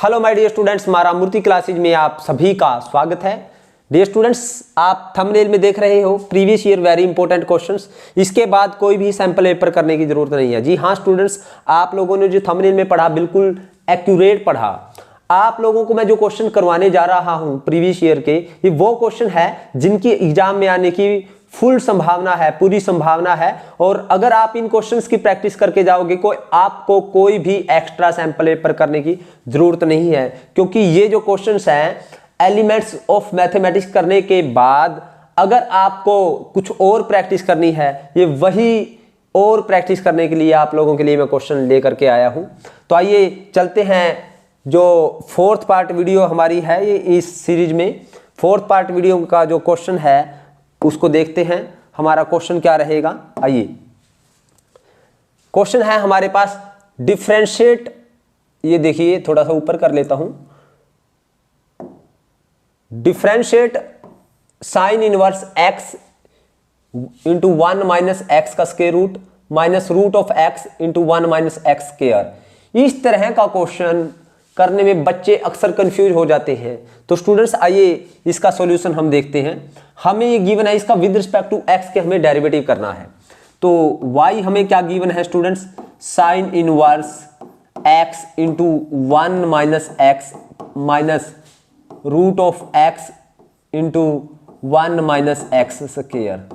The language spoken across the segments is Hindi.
हेलो माय डियर स्टूडेंट्स, मारा मूर्ति क्लासेज में आप सभी का स्वागत है। डियर स्टूडेंट्स, आप थंबनेल में देख रहे हो previous year very important questions. इसके बाद कोई भी सैंपल पेपर करने की जरूरत नहीं है। जी हाँ स्टूडेंट्स, आप लोगों ने जो थंबनेल में पढ़ा बिल्कुल एक्यूरेट पढ़ा। आप लोगों को मैं जो क्वेश्चन करवाने जा रहा हूं प्रीवियस ईयर के, ये वो क्वेश्चन है जिनकी एग्जाम में आने की फुल संभावना है, पूरी संभावना है। और अगर आप इन क्वेश्चंस की प्रैक्टिस करके जाओगे आपको कोई भी एक्स्ट्रा सैंपल पेपर करने की जरूरत नहीं है, क्योंकि ये जो क्वेश्चंस हैं एलिमेंट्स ऑफ मैथमेटिक्स करने के बाद अगर आपको कुछ और प्रैक्टिस करनी है, ये वही और प्रैक्टिस करने के लिए आप लोगों के लिए मैं क्वेश्चन लेकर के आया हूं। तो आइए चलते हैं, जो फोर्थ पार्ट वीडियो हमारी है ये इस सीरीज में, फोर्थ पार्ट वीडियो का जो क्वेश्चन है उसको देखते हैं। हमारा क्वेश्चन क्या रहेगा, आइए। क्वेश्चन है हमारे पास डिफरेंशिएट, ये देखिए थोड़ा सा ऊपर कर लेता हूं। Differentiate sine inverse x into 1 minus x का square root minus root of x into 1 minus x square. इस तरह का क्वेश्चन करने में बच्चे अक्सर कंफ्यूज हो जाते हैं। तो स्टूडेंट्स आइए इसका सॉल्यूशन हम देखते हैं। हमें ये गिवन है, इसका विद रिस्पेक्ट टू एक्स के हमें डेरिवेटिव करना है। तो y हमें क्या गिवन है students, sine inverse x into 1 minus x minus root of x into 1 minus x square.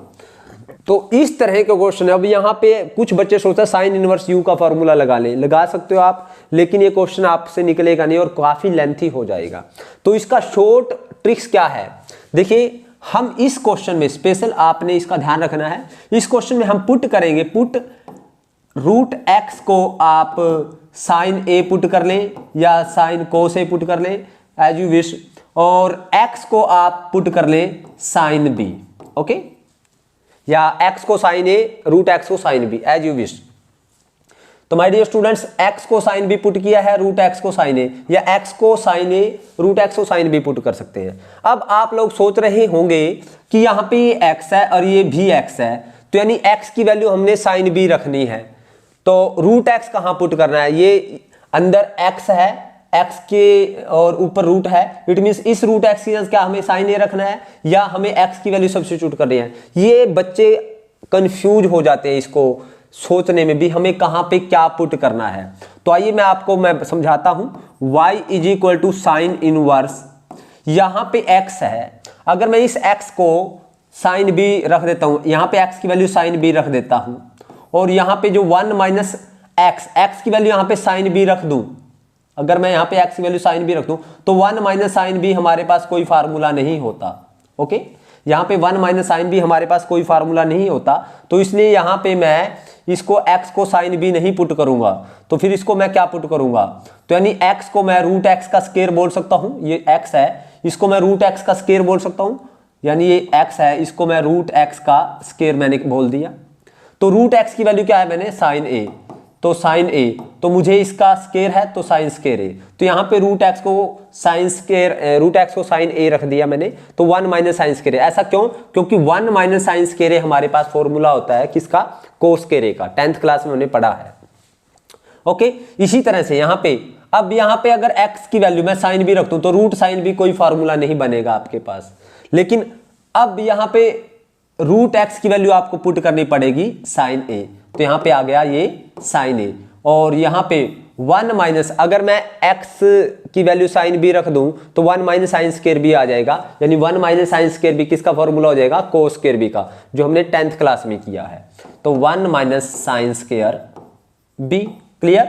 तो इस तरह के क्वेश्चन है। अब यहाँ पे कुछ बच्चे सोचते हैं साइन इनवर्स u का फॉर्मूला लगा लें, लगा सकते हो आप, लेकिन ये क्वेश्चन आपसे निकलेगा नहीं और काफी लेंथी हो जाएगा। तो इसका शॉर्ट ट्रिक्स क्या है, देखिए हम इस क्वेश्चन में स्पेशल आपने इसका ध्यान रखना है। इस क्वेश्चन में हम पुट करेंगे, पुट रूट एक्स को आप साइन ए पुट कर लें या साइन कोस ए पुट कर लें एज यू विश, और एक्स को आप पुट कर लें साइन बी, ओके, या x को साइन ए रूट एक्स को sine b as you wish. तो माय डियर स्टूडेंट्स, x को साइन बी पुट किया है, रूट एक्स को साइन ए, या x को साइन ए रूट एक्स को साइन बी पुट कर सकते हैं। अब आप लोग सोच रहे होंगे कि यहाँ पे ये x है और ये भी x है, तो यानी x की वैल्यू हमने साइन बी रखनी है। तो रूट एक्स कहाँ पुट करना है, ये अंदर x है, x के और ऊपर रूट है, इट मींस इस रूट एक्स की जगह क्या हमें साइन ए रखना है या हमें x की वैल्यू सब्स्टिट्यूट करनी है। ये बच्चे कंफ्यूज हो जाते हैं इसको सोचने में भी हमें कहां पे क्या पुट करना है। तो आइए मैं समझाता हूं। y is equal to sine inverse, यहां पे x है, अगर मैं इस x को साइन b रख देता हूं, यहां पे x की वैल्यू साइन b रख देता हूं, और यहां पे जो 1 माइनस x की वैल्यू यहां पे साइन b रख दूं, अगर मैं यहां पे x की वैल्यू साइन b रख दूं तो 1 माइनस साइन b हमारे पास कोई फार्मूला नहीं होता, ओके। यहां पे 1 माइनस साइन b हमारे पास कोई फार्मूला नहीं होता, तो इसलिए यहां पे मैं इसको x को साइन b नहीं पुट करूंगा। तो फिर इसको मैं क्या पुट करूंगा, तो यानी x को मैं रूट एक्स का स्क्वायर बोल सकता हूं, ये x है, इसको मैं रूट एक्स का स्क्वायर बोल सकता हूं, यानी ये x है, इसको मैं रूट एक्स का स्क्वायर मैंने बोल दिया। तो रूट एक्स की वैल्यू क्या है मैंने, साइन ए, तो साइन ए, तो मुझे इसका स्क्वायर है तो साइन स्क्वायर ए, तो यहाँ पे रूट एक्स को साइन स्क्वायर, रूट एक्स को साइन ए रख दिया मैंने, तो 1 माइनस साइन स्क्वायर ए। ऐसा क्यों, क्योंकि 1 माइनस साइन स्क्वायर ए हमारे पास फॉर्मूला होता है किसका, कोस स्क्वायर ए का, 10th क्लास में हमने पढ़ा है, ओके। इसी तरह से यहाँ पे, अब यहाँ पे अगर x की वैल्यू मैं साइन बी रख दूं तो रूट साइन बी कोई फार्मूला नहीं बनेगा आपके पास, लेकिन अब यहाँ पे रूट एक्स की वैल्यू आपको पुट करनी पड़ेगी साइन ए, तो यहां पे आ गया ये साइन ए, और यहां पे 1 माइनस, अगर मैं x की वैल्यू साइन बी रख दूं तो 1 माइनस साइन स्क्वायर बी आ जाएगा, यानी 1 माइनस साइन स्क्वायर बी किसका फॉर्मूला हो जाएगा, कोस स्क्वायर बी का, जो हमने 10th क्लास में किया है। तो 1 minus sine square b, clear.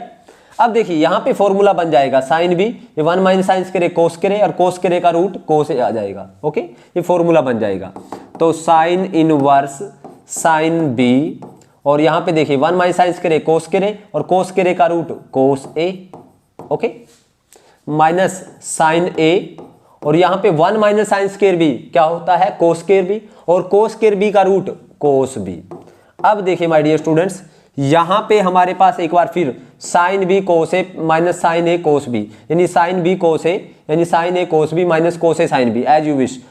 अब देखिए यहां पे फॉर्मूला बन जाएगा साइन बी, ये 1 माइनस साइन स्क्वायर कोस स्क्वायर, और कोस स्क्वायर का रूट कोस आ जाएगा, ओके, ये फॉर्मूला बन जाएगा। तो साइन इनवर्स साइन बी, और यहां पे देखिए 1 माइनस साइन स्क्वायर कोस स्क्वायर, और कोस स्क्वायर का root cos a, okay, minus sine ए, और यहां पे 1 माइनस साइन स्क्वायर बी क्या होता है, कोस स्क्वायर बी, और कोस स्क्वायर बी का रूट कोस बी। अब देखिए माय डियर स्टूडेंट्स, यहां पे हमारे पास एक बार फिर sine b cos a minus sine a cos b, यानी साइन बी कोस ए, यानी sine a cos b minus cos a sine b as you wish,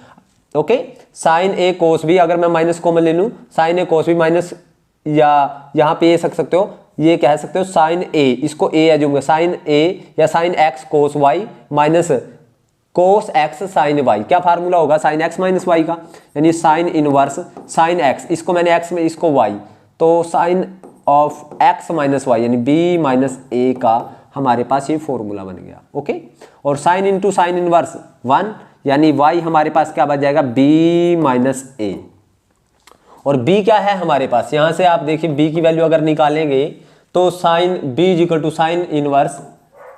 okay. Sine a cos b, अगर मैं माइनस कॉमन ले लूं, sine a cos b minus, या यहां पे ये सक सकते हो ये कह सकते हो साइन ए, इसको ए एज्यूम, साइन ए या sine x cos y minus cos x sine y. क्या फार्मूला होगा साइन एक्स माइनस वाई का, यानी साइन इनवर्स साइन एक्स, इसको मैंने एक्स में इसको वाई, तो sine of x minus y यानी बी माइनस ए का हमारे पास ये फॉर्मूला बन गया। ओके, और साइन इंटू साइन इनवर्स 1 यानी वाई हमारे पास क्या बच जाएगा बी माइनस ए। और b क्या है हमारे पास, यहां से आप देखिए b की वैल्यू अगर निकालेंगे तो sine b is equal to sine inverse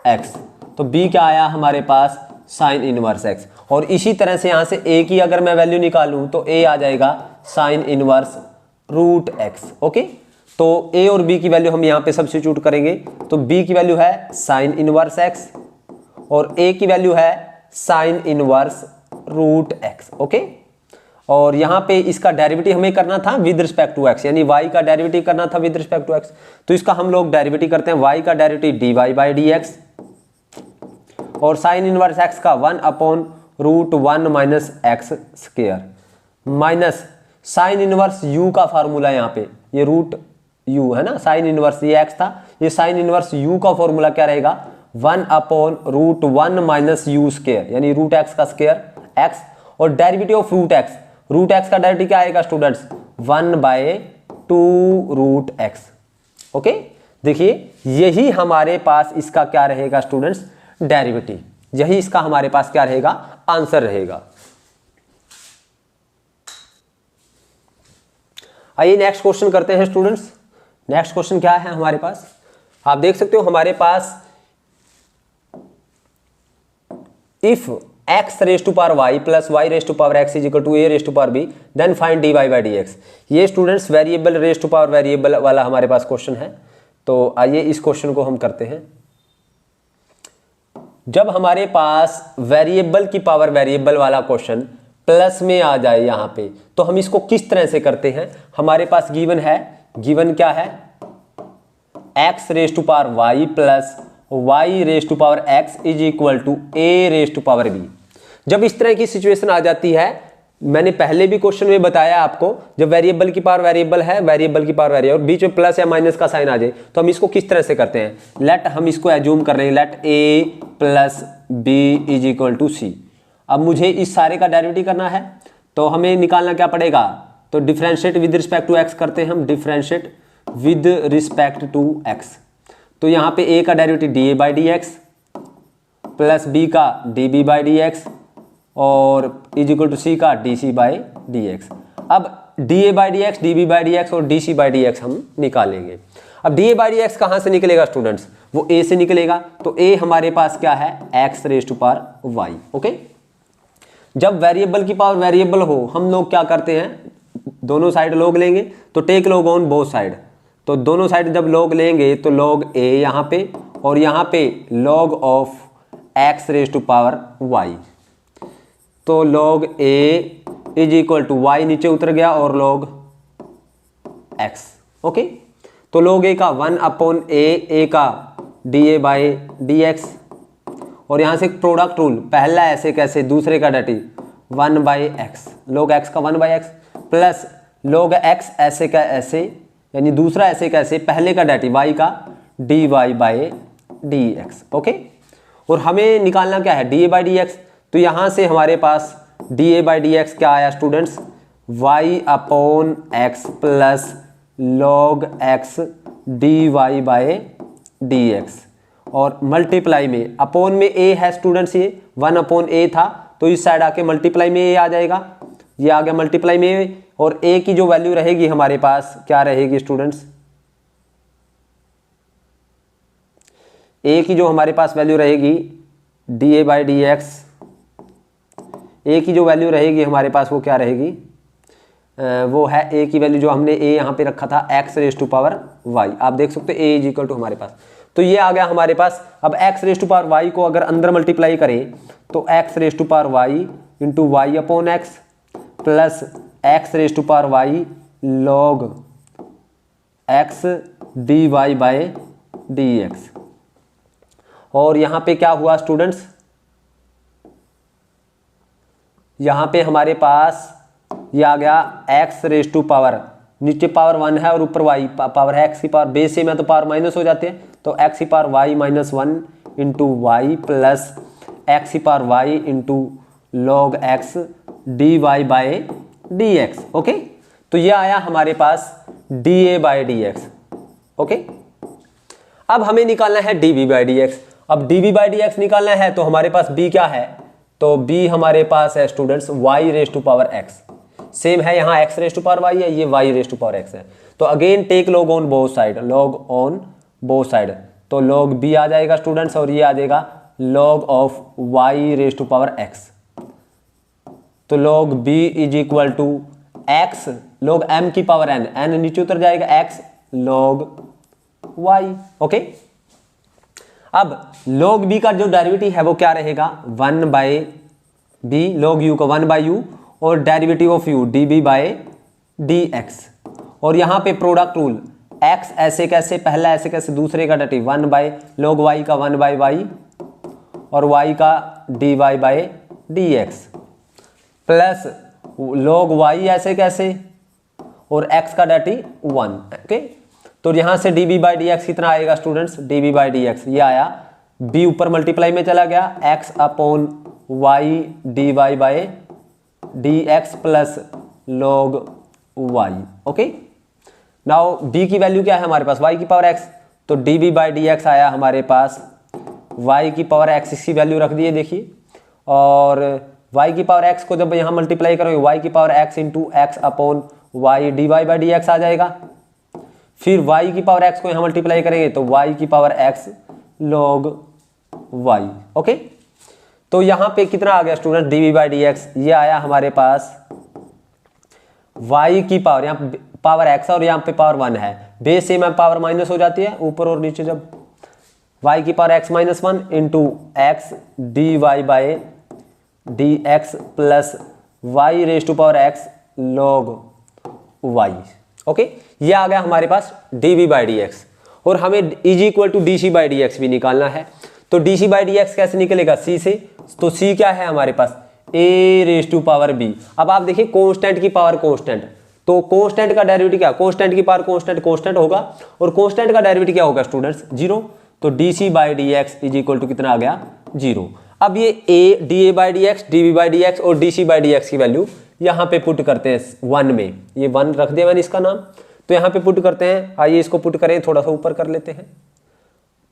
x, तो b क्या आया हमारे पास साइन इनवर्स x। और इसी तरह से यहां से a की अगर मैं वैल्यू निकालूं तो a आ जाएगा sine inverse root x। Okay, तो a और b की वैल्यू हम यहां पे सब्स्टिट्यूट करेंगे, तो b की वैल्यू है साइन इनवर्स x और a की वैल्यू है sine inverse root x। Okay, और यहाँ पे इसका डेरिवेटिव हमें करना था विद रिस्पेक्ट टू x, यानी y का डेरिवेटिव करना था विद रिस्पेक्ट टू x, तो इसका हम लोग डेरिवेटिव करते हैं y का डेरिवेटिव dy बाई dx और साइन इनवर्स x का 1 upon root 1 minus x square minus sine inverse u का फार्मूला, यहाँ पे ये रूट u है ना, साइन इनवर्स ये x था, ये साइन इनवर्स u का फॉर्मूला क्या रहेगा 1 upon root 1 minus u square यानी रूट x का स्क्वायर x, और डेरिवेटिव ऑफ रूट x का डेरिवेटिव क्या आएगा students 1 by 2 root x। Okay, देखिए यही हमारे पास इसका क्या रहेगा स्टूडेंट्स डेरिवेटिव, यही इसका हमारे पास क्या रहेगा आंसर रहेगा। आइए नेक्स्ट क्वेश्चन करते हैं स्टूडेंट्स। नेक्स्ट क्वेश्चन क्या है हमारे पास, आप देख सकते हो हमारे पास if x raise to power y plus y raise to power x is equal to a raise to power b then find dy by dx। ये students variable raise to power variable वाला हमारे पास क्वेश्चन है, तो आइए इस क्वेश्चन को हम करते हैं। जब हमारे पास वेरिएबल की पावर वेरिएबल वाला क्वेश्चन प्लस में आ जाए यहाँ पे, तो हम इसको किस तरह से करते हैं। हमारे पास गिवन है, गिवन क्या है x raise to power y plus y raise to power x is equal to a raise to power b। जब इस तरह की सिचुएशन आ जाती है, मैंने पहले भी क्वेश्चन में बताया आपको, जब वेरिएबल की पावर वेरिएबल है, वेरिएबल की पावर वेरिएबल, बीच में प्लस या माइनस का साइन आ जाए, तो हम इसको किस तरह से करते हैं। लेट हम इसको एज्यूम कर रहे हैं, let a plus b is equal to c. अब मुझे इस सारे का डेरिवेटिव करना है, तो हमें निकालना क्या पड़ेगा, तो differentiate with respect to x करते हैं हम, differentiate with respect to x। तो यहाँ पे a का derivative d a by d x plus b का d b by d x और इज इक्वल टू सी का d c by d x. अब d a by d x, d b by d x और d c by d x हम निकालेंगे। अब d a by d x कहाँ से निकलेगा स्टूडेंट्स, वो a से निकलेगा, तो a हमारे पास क्या है x raise to power y। Okay, जब वेरिएबल की पावर वेरिएबल हो, हम लोग क्या करते हैं, दोनों साइड लॉग लेंगे, तो take log on both side. तो दोनों साइड जब लॉग लेंगे तो लॉग a यहाँ पे और यहाँ पे log of x raise to power y, तो log a is equal to y नीचे उतर गया और log x। ओके, तो log a का 1 अपॉन a का dA बाई dx, और यहाँ से प्रोडक्ट रूल, पहला ऐसे कैसे, दूसरे का derivative 1 by x, log x का 1 by x plus log x ऐसे का ऐसे, यानी दूसरा ऐसे कैसे, पहले का डेरिवेटिव y का dy बाई dx। ओके, और हमें निकालना क्या है dA बाई dx, तो यहाँ से हमारे पास dA बाई dx क्या आया students y upon x plus log x dy by dx, और मल्टीप्लाई में अपॉन में a है स्टूडेंट्स, ये 1 अपॉन a था, तो इस साइड आके मल्टीप्लाई में a आ जाएगा, ये आ गया मल्टीप्लाई में, और a की जो वैल्यू रहेगी हमारे पास क्या रहेगी स्टूडेंट्स, a की जो हमारे पास वैल्यू रहेगी dA बाई dx, a की जो वैल्यू रहेगी हमारे पास वो क्या रहेगी, वो है a की वैल्यू जो हमने a यहाँ पे रखा था x raise to power y। आप देख सकते हो a इज इक्वल टू हमारे पास, तो ये आ गया हमारे पास। अब x raise to power y को अगर अंदर मल्टीप्लाई करें तो x raise to power y into y upon x plus x raise to power y log x dy by dx, और यहाँ पे क्या हुआ स्टूडेंट्स, यहाँ पे हमारे पास ये आ गया x रेज टू पावर नीचे पावर 1 है और ऊपर y पावर है x की पावर, बेस सेम है तो पावर माइनस हो जाते हैं, तो x की power y minus 1 into y plus x की power y into log x dy by dx। Okay, तो ये आया हमारे पास dA बाय dx। ओके, अब हमें निकालना है dB बाय dx। अब dB बाय dx निकालना है तो हमारे पास b क्या है, तो b हमारे पास है students y raise to power x, same है यहाँ x raise to power y है, ये y raise to power x है। तो again take log on both side, log on both side, तो लॉग b आ जाएगा स्टूडेंट्स और ये आ जाएगा log of y raise to power x। तो log b is equal to x log m की पावर n, n नीचे उतर जाएगा, x log y। ओके, अब log b का जो डेरिवेटिव है वो क्या रहेगा, 1 बाय b, log u का 1 बाय u और derivative of u db by dx। और यहाँ पे प्रोडक्ट रूल, x ऐसे कैसे, पहला ऐसे कैसे, दूसरे का डेरिवेटिव 1 बाय log y का 1 बाय y और y का dy by dx plus log y ऐसे कैसे और x का डेरिवेटिव 1। ओके, तो यहां से dB बाई dx कितना आएगा स्टूडेंट्स, dB बाई dx ये आया, b ऊपर मल्टीप्लाई में चला गया, x upon y dy by dx plus log y। Okay, now b की वैल्यू क्या है हमारे पास, y की पावर x, तो dB बाई dx आया हमारे पास y की पावर x, इसकी वैल्यू रख दिए देखिए, और y की पावर x को जब यहाँ मल्टीप्लाई करोगे y की power x into x upon y dy by dx आ जाएगा। फिर y की पावर x को यहाँ मल्टीप्लाई करेंगे तो y की power x log y। Okay, तो यहाँ पे कितना आ गया स्टूडेंट, dB बाई dx, ये आया हमारे पास y की पावर, यहाँ पावर x और यहाँ पे पावर 1 है, बेस सेम है, पावर माइनस हो जाती है ऊपर और नीचे, जब y की power x minus 1 into x dy by dx plus y raise to power x log y। Okay, ये आ गया हमारे पास dB बाई dx, और हमें is equal to dc by dx भी निकालना है। तो dc बाई dx कैसे निकलेगा, c से, तो c क्या है हमारे पास, a raise to power b। अब आप देखिए कांस्टेंट की पावर कांस्टेंट, तो कांस्टेंट का डेरिवेटिव क्या, कांस्टेंट की पावर कांस्टेंट कांस्टेंट होगा, और कांस्टेंट का डेरिवेटिव क्या होगा स्टूडेंट्स, 0। तो dc by dx is equal to कितना आ गया, 0। अब ये a dA by dx, dB by dx और dc बाई dx की वैल्यू यहाँ पे पुट करते हैं 1 में, ये 1 रख दिया मैंने इसका नाम, तो यहाँ पे पुट करते हैं, आइए इसको पुट करें, थोड़ा सा ऊपर कर लेते हैं।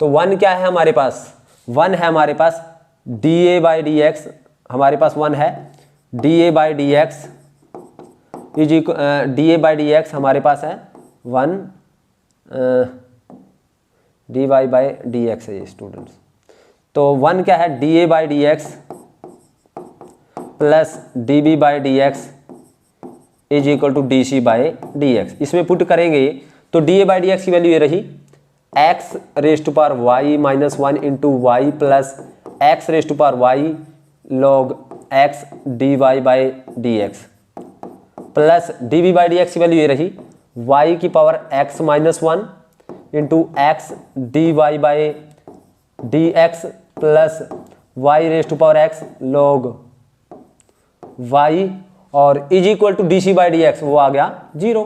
तो 1 क्या है हमारे पास, 1 है हमारे पास dA बाई dx, हमारे पास 1 है dA by dx is dA by dx हमारे पास है 1 dy बाई dx है ये स्टूडेंट्स। तो 1 क्या है, dA by dx plus dB by dx is equal to dc by dx। इसमें पुट करेंगे तो dA बाई dx की वैल्यू ये रही, x raise to power y minus 1 into y plus x raise to power y log x dy by dx plus dB by dx की वैल्यू ये रही, y की power x minus 1 into x dy by dx plus y raise to power x log y और is equal to dc by dx वो आ गया 0।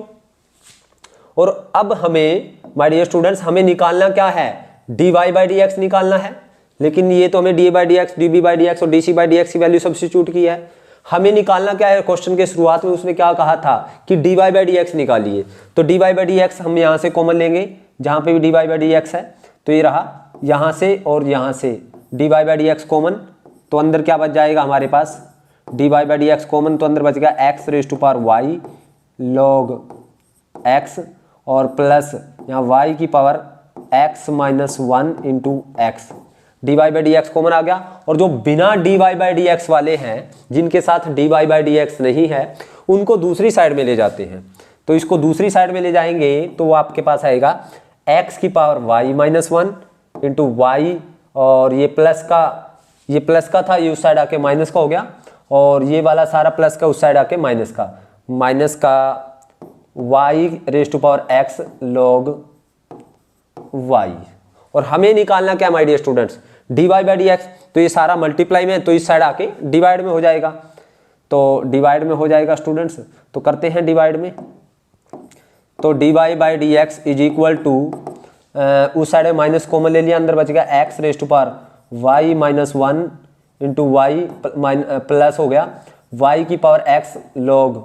और अब हमें माय डियर स्टूडेंट्स, हमें निकालना क्या है, dy बाई dx निकालना है, लेकिन ये तो हमें dA by dx, dB by dx और dc बाई dx की वैल्यू सब्स्टिट्यूट की है। हमें निकालना क्या है, क्वेश्चन के शुरुआत में उसने क्या कहा था कि dy बाई dx निकालिए, तो dy बाई dx हम यहाँ से कॉमन लेंगे, जहाँ पे भी dy बाई dx है, तो ये रहा यहाँ से और यहाँ से dy बाई dx कॉमन, तो अंदर क्या बच जाएगा हमारे पास, dy बाई dx कॉमन, तो अंदर बच गया x raise to power y log x और प्लस यहाँ y की power x minus 1 into x, dy by dx common आ गया। और जो बिना dy बाई dx वाले हैं, जिनके साथ dy बाई dx नहीं है, उनको दूसरी साइड में ले जाते हैं। तो इसको दूसरी साइड में ले जाएंगे तो वो आपके पास आएगा x की power y minus 1 into y, और ये प्लस का था, ये उस साइड आके माइनस का हो गया, और ये वाला सारा प्लस का उस साइड आके माइनस का y raise to power x log y। और हमें निकालना क्या my dear students, dy by dx, तो ये सारा मल्टीप्लाई में, तो इस साइड आके डिवाइड में हो जाएगा, तो डिवाइड में हो जाएगा स्टूडेंट्स, तो करते हैं डिवाइड में। तो dy by d x is equal to, उस साइड में माइनस कॉमन ले लिया, अंदर बचेगा x raise to power y minus one into y plus हो गया y की पावर x log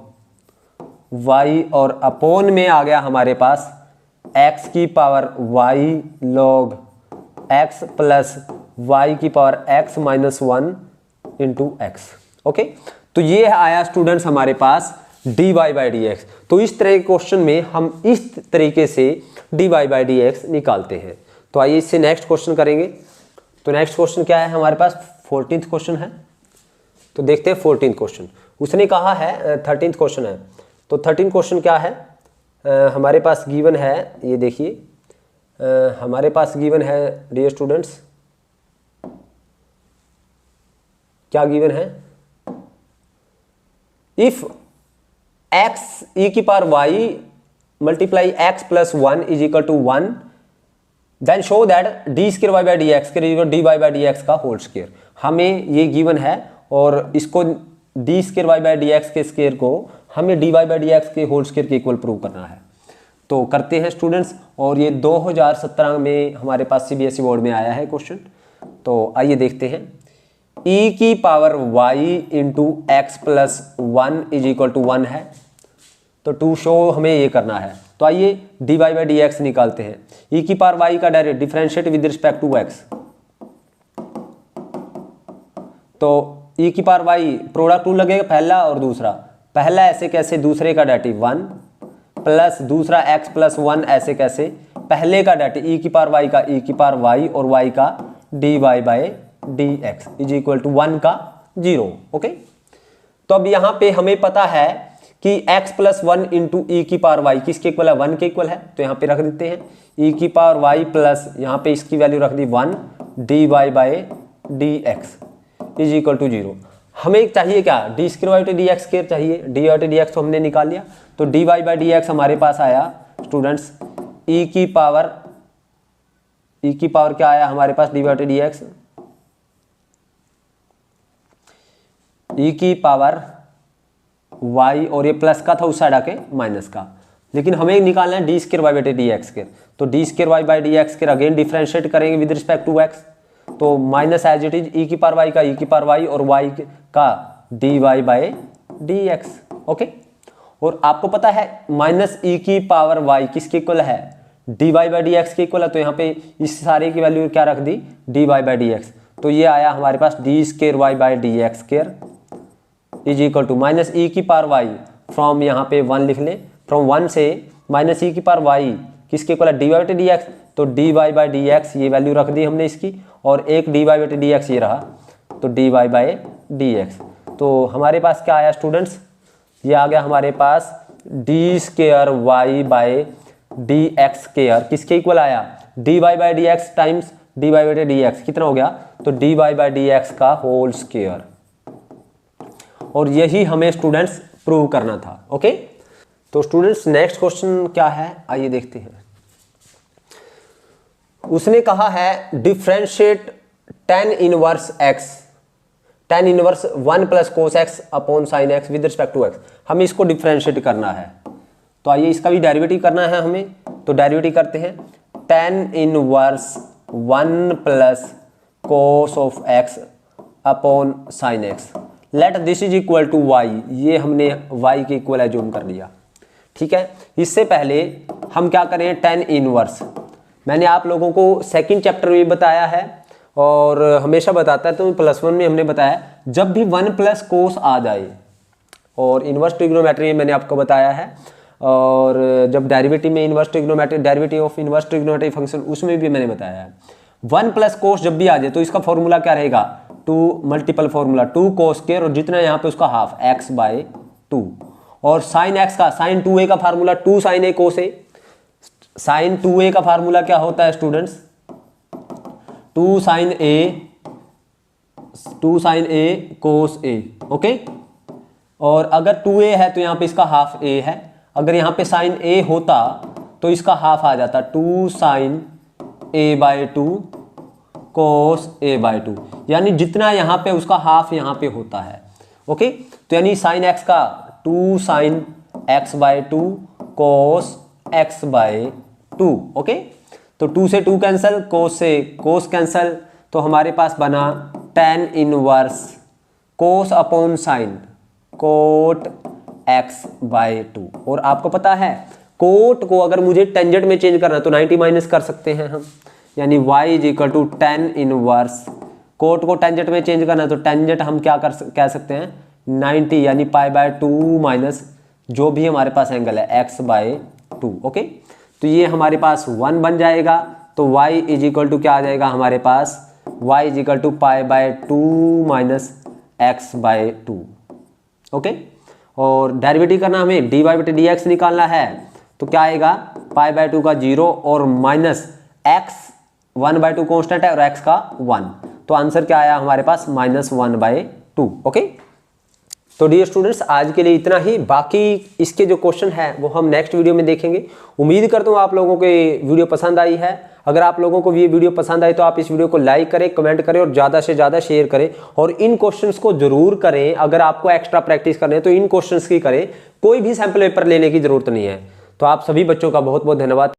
y, और अपोन में आ गया हमारे पास x की power y log x plus y की power x minus one into x. Okay, तो ये आया स्टूडेंट्स हमारे पास dy बाई डी एक्स। तो इस तरह के क्वेश्चन में हम इस तरीके से dy बाई डी एक्स निकालते हैं। तो आइए इससे नेक्स्ट क्वेश्चन करेंगे। तो नेक्स्ट क्वेश्चन क्या है हमारे पास, 14th क्वेश्चन है। तो देखते हैं 14th क्वेश्चन। उसने कहा है 13th क्वेश्चन है। तो 13th क्वेश्चन क्या है, हमारे पास गिवन है, ये देखिए हमारे पास गिवन है डियर स्टूडेंट्स, क्या गिवन है, इफ एक्स ई की power y multiply x plus one is equal to one, then show that d square y by d x d y by d x का होल स्क्वायर। हमें ये गिवन है और इसको d square y by d x के स्क्वायर को हमें d y by d x के होल स्क्वायर के इक्वल प्रूव करना है। तो करते हैं स्टूडेंट्स, और ये 2017 में हमारे पास सीबीएसई बोर्ड में आया है क्वेश्चन। तो आइए देखते हैं, ई की power y into x plus one is equal to one है। तो टू शो हमें ये करना है। तो आइए d y by d x निकालते हैं। ई की पावर वाई का direct differentiate with respect to x, तो ई की पावर वाई प्रोडक्ट टू लगेगा पहला और दूसरा, पहला ऐसे कैसे, दूसरे का डेटिव वन प्लस दूसरा एक्स प्लस वन ऐसे कैसे, पहले का डेटिव ई की पावर वाई का ई की पावर वाई और वाई का d y by d x is equal to one का जीरो। ओके, तो अब यहाँ पे हमें पता है कि x plus one into e की पावर वाई किसके इक्वल है, वन के इक्वल है। तो यहाँ पे रख देते हैं ई की पावर वाई प्लस यहाँ पे इसकी वैल्यू रख दी one, d y by d x is equal to zero. हमें चाहिए क्या, d square y d x square चाहिए, डी वाई डी एक्स तो हमने निकाल लिया। तो d y by d x हमारे पास आया स्टूडेंट्स ई की पावर क्या आया हमारे पास, D y d x e की पावर y, और ये प्लस का था उस साइड आके माइनस का, लेकिन हमें निकालना है d square y by d x square. तो d square y by d x square again differentiate करेंगे विद रिस्पेक्ट टू एक्स, तो minus as it is e की पावर वाई का ई की पावर वाई और वाई का d y by d x. Okay, और आपको पता है माइनस ई की पावर वाई किसके इक्वल है, d y by d x के इक्वल है। तो यहाँ पे इस सारे की वैल्यू क्या रख दी, d y by d x. तो ये आया हमारे पास d square y by d x square is equal to minus e की पावर वाई फ्रॉम यहाँ पे वन लिख ले, फ्रॉम वन से माइनस ई की पावर वाई किसके इक्वल है, d y by d x. तो d y by d x ये वैल्यू रख दी हमने इसकी, और एक d y by d x ये रहा, तो d y by d x. तो हमारे पास क्या आया स्टूडेंट्स, ये आ गया हमारे पास d square y by d x square किसके इक्वल आया, d y by d x times d y by d x कितना हो गया, तो d y by d x का होल स्क्वायर। और यही हमें स्टूडेंट्स प्रूव करना था। ओके, तो स्टूडेंट्स नेक्स्ट क्वेश्चन क्या है, आइए देखते हैं। उसने कहा है differentiate tan inverse x, tan inverse one plus cos x upon sine x with respect to x. हमें इसको डिफरेंशिएट करना है, तो आइए इसका भी डेरिवेटिव करना है हमें। तो डेरिवेटिव करते हैं, tan inverse one plus cos of x upon sine x, let this is equal to y. ये हमने y के इक्वल एज्यूम कर लिया, ठीक है। इससे पहले हम क्या करें, tan इनवर्स मैंने आप लोगों को सेकंड चैप्टर में बताया है और हमेशा बताता है, तो प्लस वन में हमने बताया जब भी वन प्लस कोस आ जाए, और इनवर्स ट्रिग्नोमेट्री मैंने आपको बताया है, और जब डेरिवेटिव में inverse trigonometry derivative of inverse trigonometry function उसमें भी मैंने बताया है। वन प्लस कोस जब भी आ जाए तो इसका फॉर्मूला क्या रहेगा, two multiple formula two cos square और जितना यहाँ पे उसका हाफ एक्स बाय टू, और साइन एक्स का साइन 2a का formula two sine a cos a. Sine 2a का फार्मूला क्या होता है students, two sine a cos a. Okay, और अगर 2a है तो यहाँ पे इसका हाफ a है, अगर यहाँ पे साइन a होता तो इसका हाफ आ जाता two sine a by two cos a by two, यानी जितना यहाँ पे उसका हाफ यहाँ पे होता है। ओके, तो यानी साइन x का two sine x by two cos x/2। Okay, तो 2 से 2 कैंसिल, कोस से कोस कैंसिल, तो हमारे पास बना tan inverse cos upon sine cot x/2। और आपको पता है कोट को अगर मुझे टेंजेंट में चेंज करना तो 90 माइनस कर सकते हैं हम, यानी y is equal to tan inverse, cot को टेंजेंट में चेंज करना तो टेंजेंट हम क्या कह सकते हैं 90, यानी π/2 माइनस जो भी हमारे पास एंगल है x/2। ओके, तो ये हमारे पास 1 बन जाएगा, तो y इज इक्वल टू क्या आ जाएगा हमारे पास, y is equal to π/2 minus x/2। Okay, और डेरिवेटिव करना हमें dy/dx निकालना है, तो क्या आएगा π/2 का 0 और माइनस x 1/2 कॉन्स्टेंट है और x का 1, तो आंसर क्या आया हमारे पास -1/2। ओके, तो डियर स्टूडेंट्स आज के लिए इतना ही, बाकी इसके जो क्वेश्चन है वो हम नेक्स्ट वीडियो में देखेंगे। उम्मीद करता हूँ आप लोगों को ये वीडियो पसंद आई है। अगर आप लोगों को ये वीडियो पसंद आई तो आप इस वीडियो को लाइक करें, कमेंट करें और ज़्यादा से ज़्यादा शेयर करें, और इन क्वेश्चंस को जरूर करें। अगर आपको एक्स्ट्रा प्रैक्टिस करनी है तो इन क्वेश्चंस की करें, कोई भी सैम्पल पेपर लेने की जरूरत नहीं है। तो आप सभी बच्चों का बहुत बहुत धन्यवाद।